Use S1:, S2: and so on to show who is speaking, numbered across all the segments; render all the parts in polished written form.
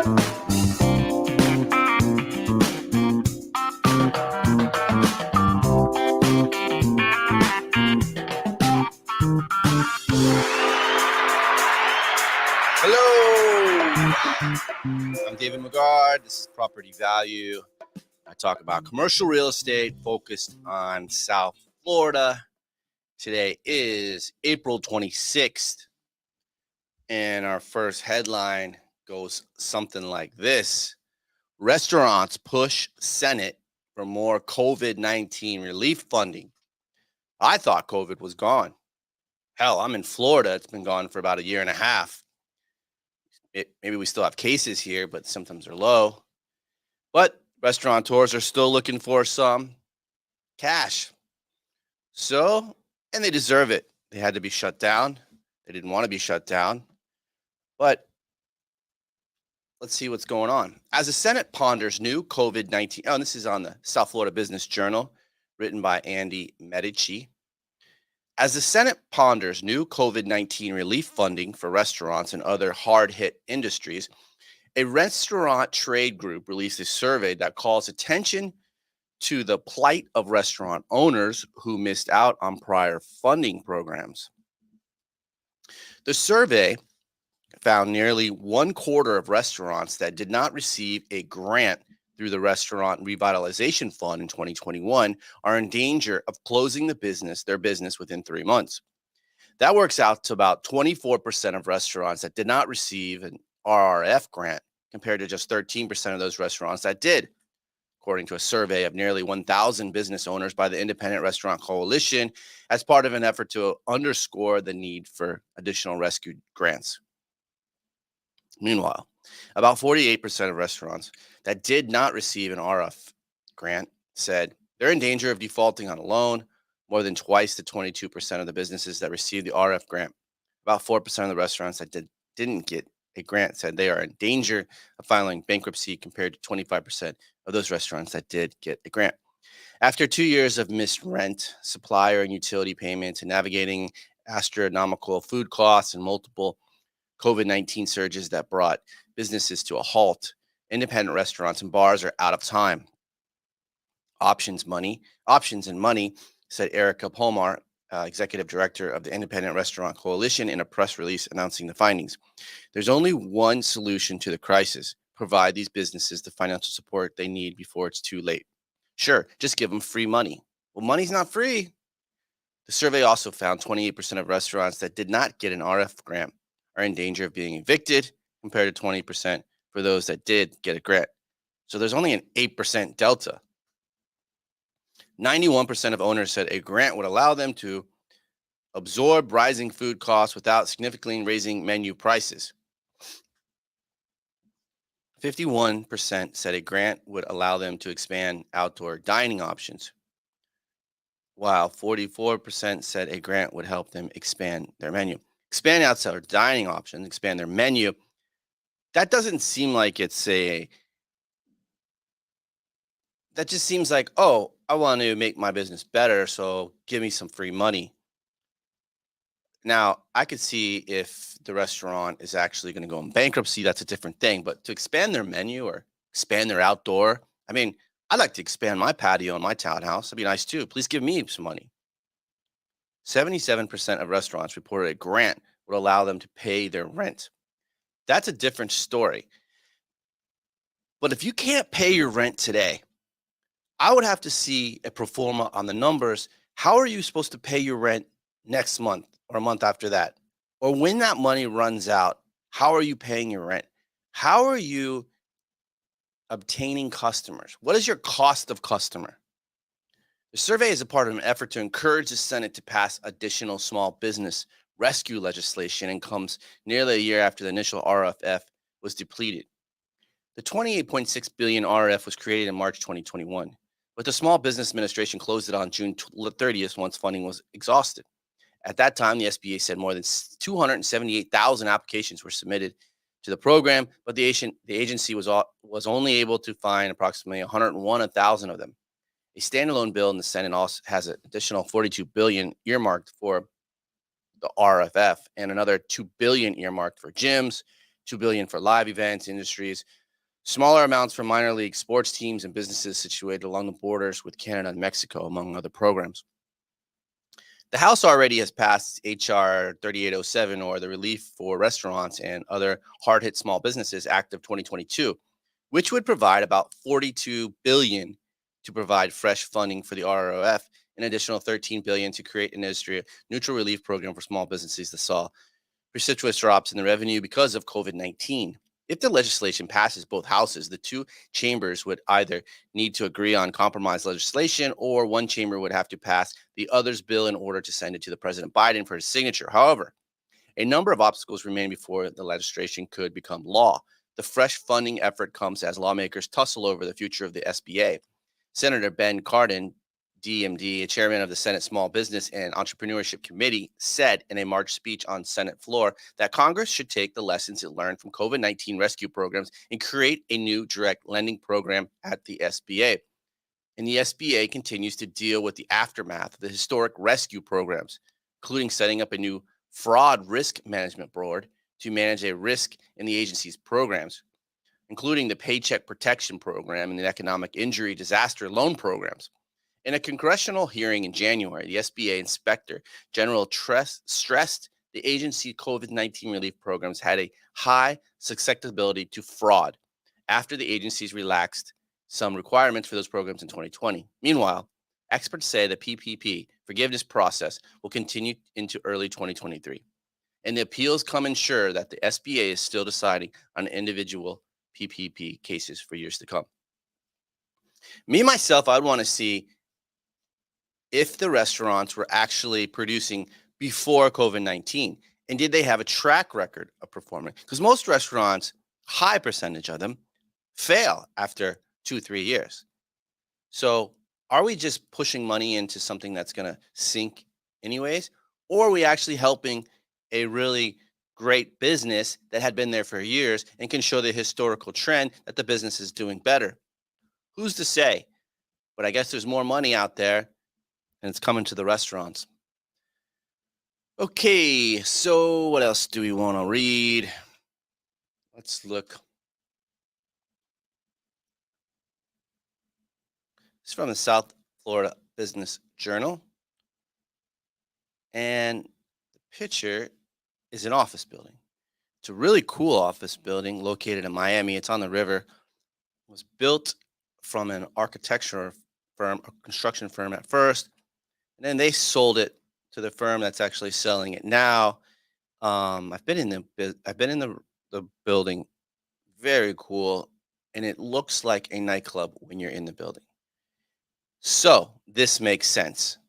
S1: I'm David McGard. This is Property Value. I talk about commercial real estate focused on South Florida. Today is April 26th, and our first headline goes something like this. Restaurants push Senate for more COVID-19 relief funding. I thought COVID was gone. Hell, I'm in Florida. It's been gone for about a year and a half. Maybe we still have cases here, but symptoms are low. But restaurateurs are still looking for some cash. So, and they deserve it. They had to be shut down. They didn't want to be shut down. But let's see what's going on. As the Senate ponders new COVID-19, and this is on the South Florida Business Journal, written by Andy Medici. As the Senate ponders new COVID-19 relief funding for restaurants and other hard-hit industries, a restaurant trade group released a survey that calls attention to the plight of restaurant owners who missed out on prior funding programs. The survey found nearly 1/4 of restaurants that did not receive a grant through the Restaurant Revitalization Fund in 2021 are in danger of closing their business within 3 months. That works out to about 24% of restaurants that did not receive an RRF grant, compared to just 13% of those restaurants that did, according to a survey of nearly 1,000 business owners by the Independent Restaurant Coalition as part of an effort to underscore the need for additional rescue grants. Meanwhile, about 48% of restaurants that did not receive an RF grant said they're in danger of defaulting on a loan, more than twice the 22% of the businesses that received the RF grant. About 4% of the restaurants that didn't get a grant said they are in danger of filing bankruptcy, compared to 25% of those restaurants that did get a grant. After 2 years of missed rent, supplier and utility payments, and navigating astronomical food costs and multiple COVID-19 surges that brought businesses to a halt, independent restaurants and bars are out of time. Options and money, said Erica Palmar, executive director of the Independent Restaurant Coalition, in a press release announcing the findings. There's only one solution to the crisis: provide these businesses the financial support they need before it's too late. Sure, just give them free money. Well, money's not free. The survey also found 28% of restaurants that did not get an RF grant are in danger of being evicted, compared to 20% for those that did get a grant. So there's only an 8% delta. 91% of owners said a grant would allow them to absorb rising food costs without significantly raising menu prices. 51% said a grant would allow them to expand outdoor dining options, while 44% said a grant would help them expand their menu. Expand outside dining options, expand their menu. That doesn't seem like that just seems like, oh, I want to make my business better, so give me some free money. Now, I could see if the restaurant is actually going to go in bankruptcy, that's a different thing. But to expand their menu or expand their outdoor, I mean, I'd like to expand my patio in my townhouse. That'd be nice too. Please give me some money. 77% of restaurants reported a grant would allow them to pay their rent. That's a different story. But if you can't pay your rent today, I would have to see a pro forma on the numbers. How are you supposed to pay your rent next month or a month after that? Or when that money runs out, how are you paying your rent? How are you obtaining customers? What is your cost of customer? The survey is a part of an effort to encourage the Senate to pass additional small business rescue legislation, and comes nearly a year after the initial RFF was depleted. The $28.6 billion RF was created in March 2021, but the Small Business Administration closed it on June 30th once funding was exhausted. At that time, the SBA said more than 278,000 applications were submitted to the program, but the agency was only able to find approximately 101,000 of them. A standalone bill in the Senate also has an additional $42 billion earmarked for the RFF and another $2 billion earmarked for gyms, $2 billion for live events, industries, smaller amounts for minor league sports teams and businesses situated along the borders with Canada and Mexico, among other programs. The House already has passed H.R. 3807, or the Relief for Restaurants and Other Hard-Hit Small Businesses Act of 2022, which would provide about $42 billion to provide fresh funding for the RROF, an additional $13 billion to create an industry-neutral relief program for small businesses that saw precipitous drops in the revenue because of COVID-19. If the legislation passes both houses, the two chambers would either need to agree on compromise legislation, or one chamber would have to pass the other's bill in order to send it to the President Biden for his signature. However, a number of obstacles remain before the legislation could become law. The fresh funding effort comes as lawmakers tussle over the future of the SBA. Senator Ben Cardin, DMD, chairman of the Senate Small Business and Entrepreneurship Committee, said in a March speech on Senate floor that Congress should take the lessons it learned from COVID-19 rescue programs and create a new direct lending program at the SBA. And the SBA continues to deal with the aftermath of the historic rescue programs, including setting up a new fraud risk management board to manage a risk in the agency's programs, including the Paycheck Protection Program and the Economic Injury Disaster Loan Programs. In a congressional hearing in January, the SBA Inspector General stressed the agency COVID-19 relief programs had a high susceptibility to fraud after the agencies relaxed some requirements for those programs in 2020. Meanwhile, experts say the PPP forgiveness process will continue into early 2023, and the appeals come ensure that the SBA is still deciding on individual PPP cases for years to come. Me, myself, I'd want to see if the restaurants were actually producing before COVID-19, and did they have a track record of performing? Because most restaurants, high percentage of them, fail after 2-3 years. So are we just pushing money into something that's going to sink anyways? Or are we actually helping a really great business that had been there for years and can show the historical trend that the business is doing better? Who's to say? But I guess there's more money out there, and it's coming to the restaurants. Okay, so what else do we want to read? Let's look. It's from the South Florida Business Journal. And the picture is an office building. It's a really cool office building located in Miami. It's on the river. It was built from an architecture firm, a construction firm at first, and then they sold it to the firm that's actually selling it now. I've been in the building. Very cool, and it looks like a nightclub when you're in the building. So this makes sense.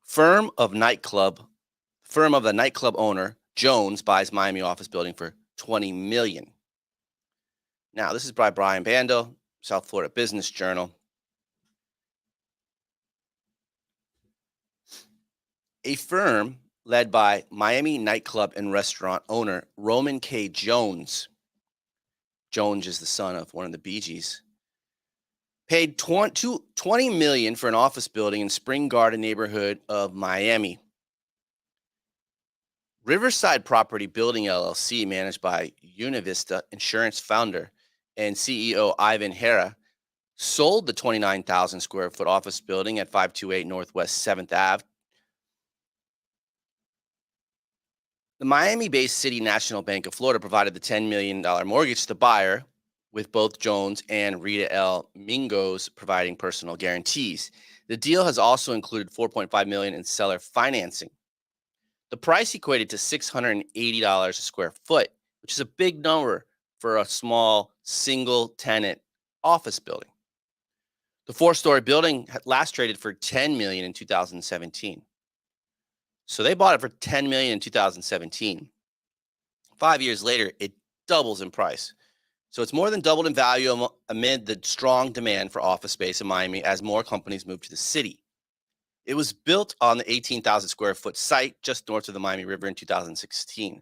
S1: Firm of the nightclub owner Jones buys Miami office building for $20 million. Now, this is by Brian Bando, South Florida Business Journal. A firm led by Miami nightclub and restaurant owner Roman K. Jones. Jones is the son of one of the Bee Gees. Paid $20 million for an office building in Spring Garden neighborhood of Miami. Riverside Property Building LLC, managed by Univista Insurance founder and CEO Ivan Hera, sold the 29,000 square foot office building at 528 Northwest 7th Ave. The Miami-based City National Bank of Florida provided the $10 million mortgage to the buyer, with both Jones and Rita L. Mingos providing personal guarantees. The deal has also included $4.5 million in seller financing. The price equated to $680 a square foot, which is a big number for a small single-tenant office building. The 4-story building had last traded for $10 million in 2017. So they bought it for $10 million in 2017. 5 years later, it doubles in price. So it's more than doubled in value amid the strong demand for office space in Miami as more companies move to the city. It was built on the 18,000 square foot site just north of the Miami River in 2016.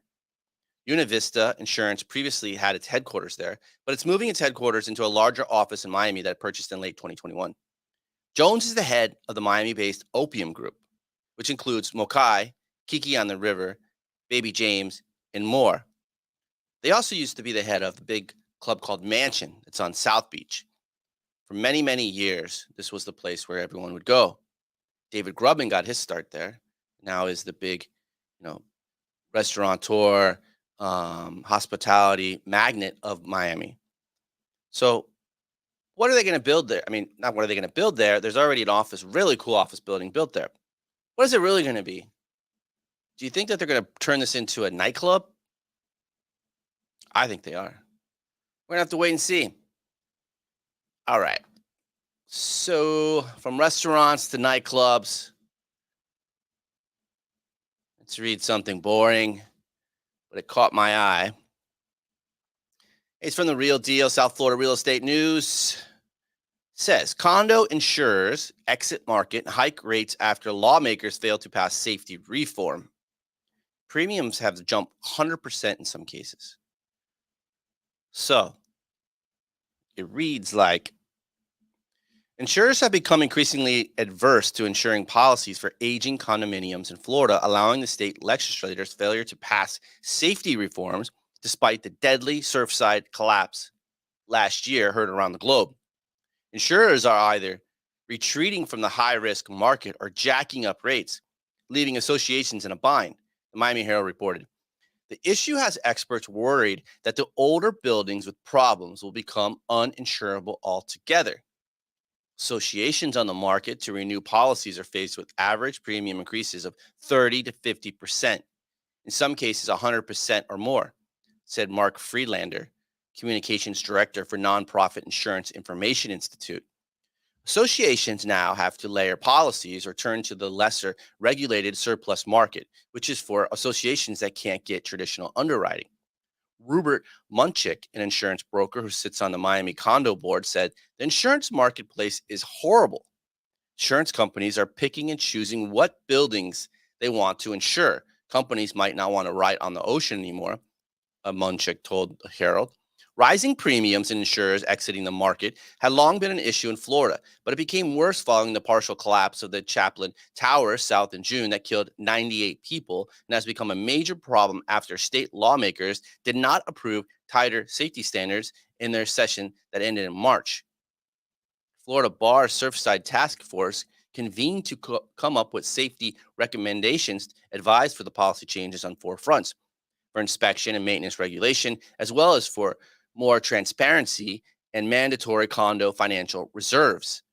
S1: Univista Insurance previously had its headquarters there, but it's moving its headquarters into a larger office in Miami that it purchased in late 2021. Jones is the head of the Miami-based Opium Group, which includes Mokai, Kiki on the River, Baby James, and more. They also used to be the head of the big club called Mansion. It's on South Beach. For many, many years, this was the place where everyone would go. David Grubman got his start there. Now is the big, you know, restaurateur, hospitality magnet of Miami. So, what are they going to build there? I mean, not what are they going to build there? There's already an office, really cool office building built there. What is it really going to be? Do you think that they're going to turn this into a nightclub? I think they are. We're going to have to wait and see. All right. So, from restaurants to nightclubs, let's read something boring, but it caught my eye. It's from the Real Deal, South Florida Real Estate News. Says condo insurers exit market and hike rates after lawmakers fail to pass safety reform. Premiums have jumped 100% in some cases. So it reads like insurers have become increasingly adverse to insuring policies for aging condominiums in Florida, allowing the state legislators' failure to pass safety reforms despite the deadly Surfside collapse last year heard around the globe. Insurers are either retreating from the high risk market or jacking up rates, leaving associations in a bind, the Miami Herald reported. The issue has experts worried that the older buildings with problems will become uninsurable altogether. Associations on the market to renew policies are faced with average premium increases of 30 to 50%, in some cases 100% or more, said Mark Friedlander, communications director for nonprofit Insurance Information Institute. Associations now have to layer policies or turn to the lesser regulated surplus market, which is for associations that can't get traditional underwriting. Rupert Munchik, an insurance broker who sits on the Miami Condo Board, said the insurance marketplace is horrible. Insurance companies are picking and choosing what buildings they want to insure. Companies might not want to write on the ocean anymore, Munchik told the Herald. Rising premiums and insurers exiting the market had long been an issue in Florida, but it became worse following the partial collapse of the Chaplin Tower south in June that killed 98 people and has become a major problem after state lawmakers did not approve tighter safety standards in their session that ended in March. Florida Bar Surfside Task Force convened to come up with safety recommendations advised for the policy changes on four fronts: for inspection and maintenance regulation, as well as for more transparency and mandatory condo financial reserves.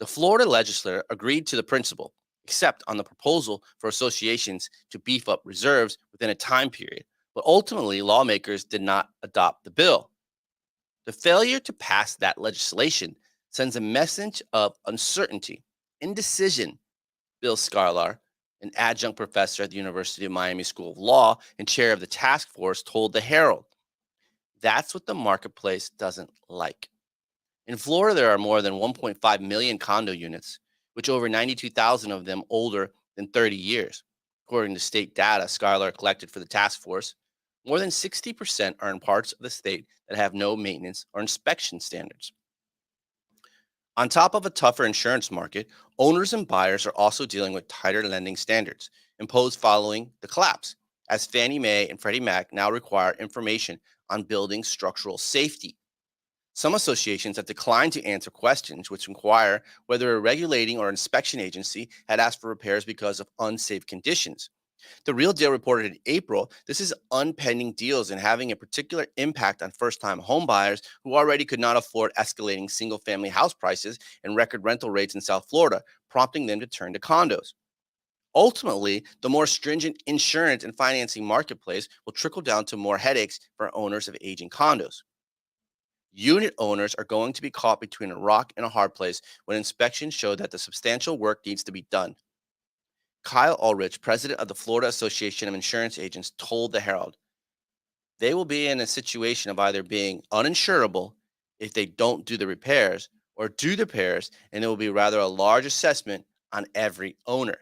S1: The Florida legislature agreed to the principle, except on the proposal for associations to beef up reserves within a time period. But ultimately, lawmakers did not adopt the bill. The failure to pass that legislation sends a message of uncertainty, indecision, Bill Scarlar, an adjunct professor at the University of Miami School of Law and chair of the task force, told the Herald. That's what the marketplace doesn't like. In Florida, there are more than 1.5 million condo units, which over 92,000 of them older than 30 years. According to state data Scarlar collected for the task force, more than 60% are in parts of the state that have no maintenance or inspection standards. On top of a tougher insurance market, owners and buyers are also dealing with tighter lending standards imposed following the collapse, as Fannie Mae and Freddie Mac now require information on building structural safety. Some associations have declined to answer questions which inquire whether a regulating or inspection agency had asked for repairs because of unsafe conditions. The Real Deal reported in April this is unpending deals and having a particular impact on first-time homebuyers who already could not afford escalating single-family house prices and record rental rates in South Florida, prompting them to turn to condos. Ultimately, the more stringent insurance and financing marketplace will trickle down to more headaches for owners of aging condos. Unit owners are going to be caught between a rock and a hard place when inspections show that the substantial work needs to be done. Kyle Ulrich, president of the Florida Association of Insurance Agents, told the Herald they will be in a situation of either being uninsurable if they don't do the repairs or do the repairs, and it will be rather a large assessment on every owner.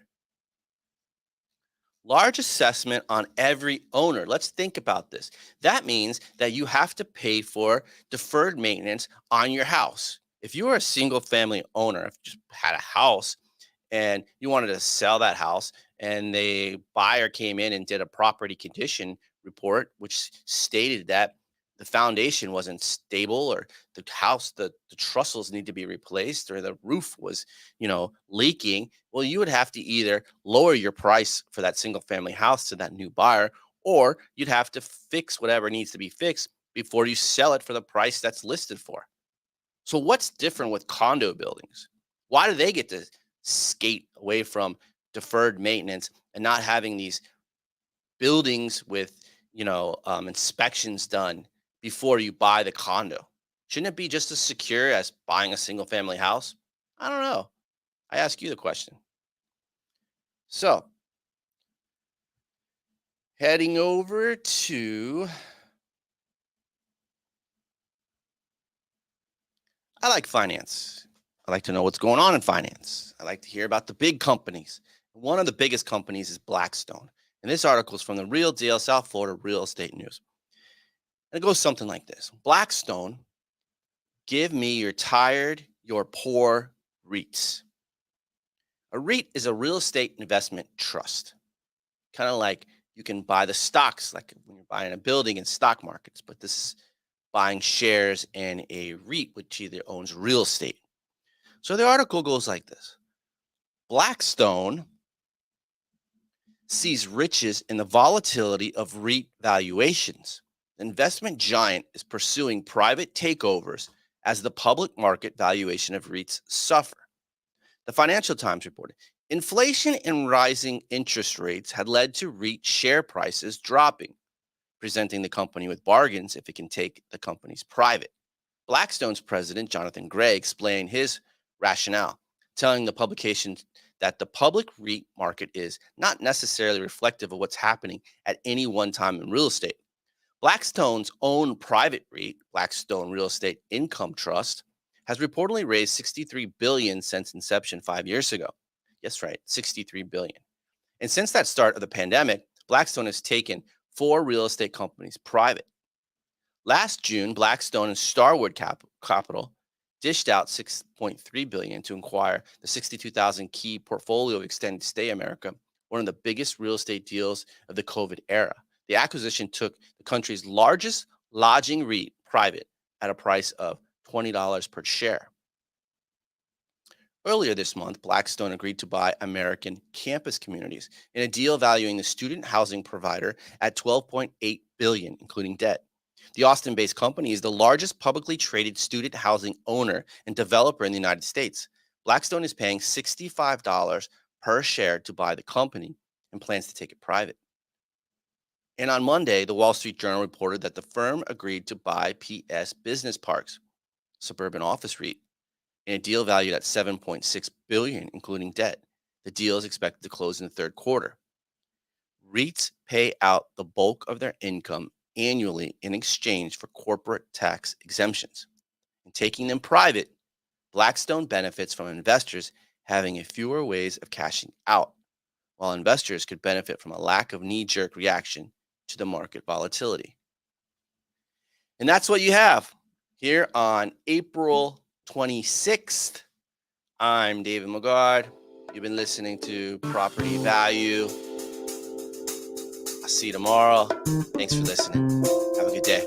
S1: Large assessment on every owner. Let's think about this. That means that you have to pay for deferred maintenance on your house. If you are a single family owner, if you just had a house and you wanted to sell that house and the buyer came in and did a property condition report, which stated that the foundation wasn't stable, or the house, the trussels need to be replaced, or the roof was, leaking, well, you would have to either lower your price for that single family house to that new buyer, or you'd have to fix whatever needs to be fixed before you sell it for the price that's listed for. So what's different with condo buildings? Why do they get to skate away from deferred maintenance and not having these buildings with, inspections done before you buy the condo? Shouldn't it be just as secure as buying a single family house? I don't know. I ask you the question. So, heading over to, I like finance. I like to know what's going on in finance. I like to hear about the big companies. One of the biggest companies is Blackstone. And this article is from the Real Deal South Florida Real Estate News. And it goes something like this: Blackstone, give me your tired, your poor REITs. A REIT is a real estate investment trust. Kind of like you can buy the stocks, like when you're buying a building in stock markets, but this is buying shares in a REIT, which either owns real estate. So the article goes like this: Blackstone sees riches in the volatility of REIT valuations. The investment giant is pursuing private takeovers as the public market valuation of REITs suffer. The Financial Times reported inflation and rising interest rates had led to REIT share prices dropping, presenting the company with bargains if it can take the companies private. Blackstone's president, Jonathan Gray, explained his rationale, telling the publication that the public REIT market is not necessarily reflective of what's happening at any one time in real estate. Blackstone's own private REIT, Blackstone Real Estate Income Trust, has reportedly raised $63 billion since inception 5 years ago. Yes, right, $63 billion. And since that start of the pandemic, Blackstone has taken 4 real estate companies private. Last June, Blackstone and Starwood Capital dished out $6.3 billion to acquire the 62,000 key portfolio of Extended Stay America, one of the biggest real estate deals of the COVID era. The acquisition took the country's largest lodging REIT private at a price of $20 per share. Earlier this month, Blackstone agreed to buy American Campus Communities in a deal valuing the student housing provider at $12.8 billion, including debt. The Austin-based company is the largest publicly traded student housing owner and developer in the United States. Blackstone is paying $65 per share to buy the company and plans to take it private. And on Monday, the Wall Street Journal reported that the firm agreed to buy PS Business Parks, suburban office REIT, in a deal valued at $7.6 billion, including debt. The deal is expected to close in the third quarter. REITs pay out the bulk of their income annually in exchange for corporate tax exemptions. In taking them private, Blackstone benefits from investors having fewer ways of cashing out, while investors could benefit from a lack of knee-jerk reaction to the market volatility. And that's what you have here on April 26th. I'm David Magard. You've been listening to Property Value. I'll see you tomorrow. Thanks for listening. Have a good day.